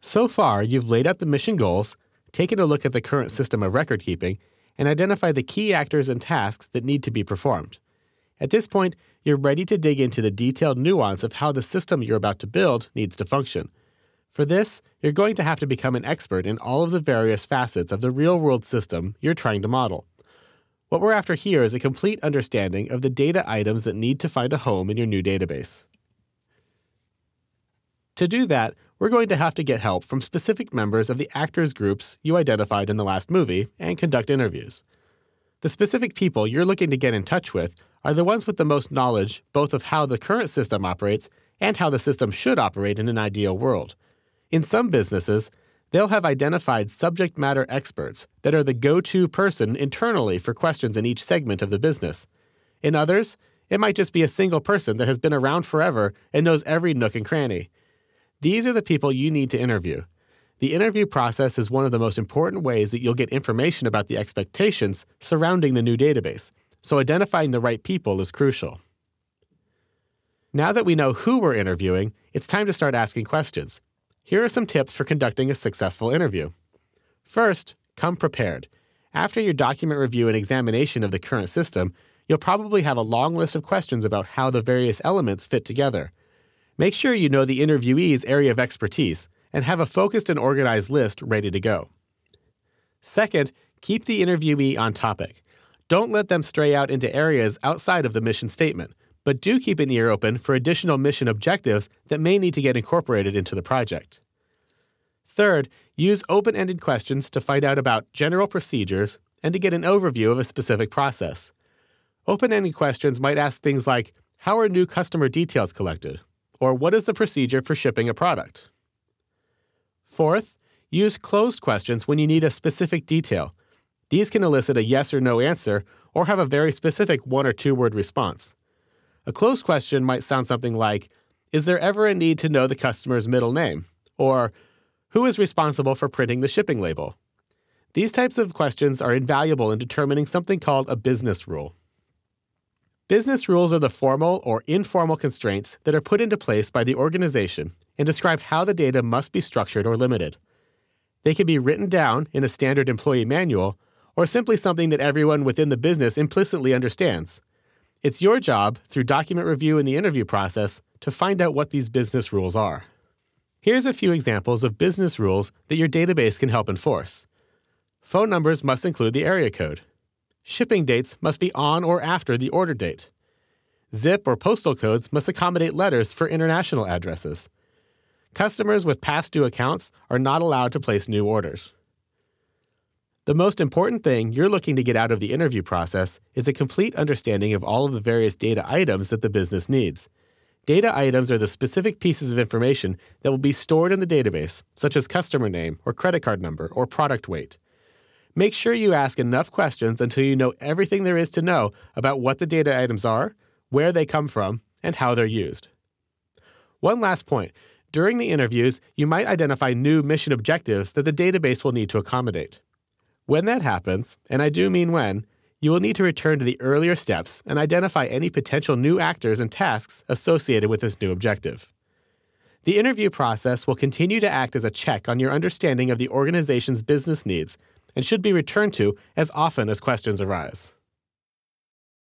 So far, you've laid out the mission goals, taken a look at the current system of record keeping, and identified the key actors and tasks that need to be performed. At this point, you're ready to dig into the detailed nuance of how the system you're about to build needs to function. For this, you're going to have to become an expert in all of the various facets of the real-world system you're trying to model. What we're after here is a complete understanding of the data items that need to find a home in your new database. To do that, we're going to have to get help from specific members of the actors groups you identified in the last movie and conduct interviews. The specific people you're looking to get in touch with are the ones with the most knowledge both of how the current system operates and how the system should operate in an ideal world. In some businesses, they'll have identified subject matter experts that are the go-to person internally for questions in each segment of the business. In others, it might just be a single person that has been around forever and knows every nook and cranny. These are the people you need to interview. The interview process is one of the most important ways that you'll get information about the expectations surrounding the new database, so identifying the right people is crucial. Now that we know who we're interviewing, it's time to start asking questions. Here are some tips for conducting a successful interview. First, come prepared. After your document review and examination of the current system, you'll probably have a long list of questions about how the various elements fit together. Make sure you know the interviewee's area of expertise and have a focused and organized list ready to go. Second, keep the interviewee on topic. Don't let them stray out into areas outside of the mission statement, but do keep an ear open for additional mission objectives that may need to get incorporated into the project. Third, use open-ended questions to find out about general procedures and to get an overview of a specific process. Open-ended questions might ask things like, how are new customer details collected? Or what is the procedure for shipping a product? Fourth, use closed questions when you need a specific detail. These can elicit a yes or no answer or have a very specific one or two word response. A closed question might sound something like, is there ever a need to know the customer's middle name? Or, who is responsible for printing the shipping label? These types of questions are invaluable in determining something called a business rule. Business rules are the formal or informal constraints that are put into place by the organization and describe how the data must be structured or limited. They can be written down in a standard employee manual or simply something that everyone within the business implicitly understands. It's your job, through document review and the interview process, to find out what these business rules are. Here's a few examples of business rules that your database can help enforce. Phone numbers must include the area code. Shipping dates must be on or after the order date. Zip or postal codes must accommodate letters for international addresses. Customers with past due accounts are not allowed to place new orders. The most important thing you're looking to get out of the interview process is a complete understanding of all of the various data items that the business needs. Data items are the specific pieces of information that will be stored in the database, such as customer name or credit card number or product weight. Make sure you ask enough questions until you know everything there is to know about what the data items are, where they come from, and how they're used. One last point. During the interviews, you might identify new mission objectives that the database will need to accommodate. When that happens, and I do mean when, you will need to return to the earlier steps and identify any potential new actors and tasks associated with this new objective. The interview process will continue to act as a check on your understanding of the organization's business needs and should be returned to as often as questions arise.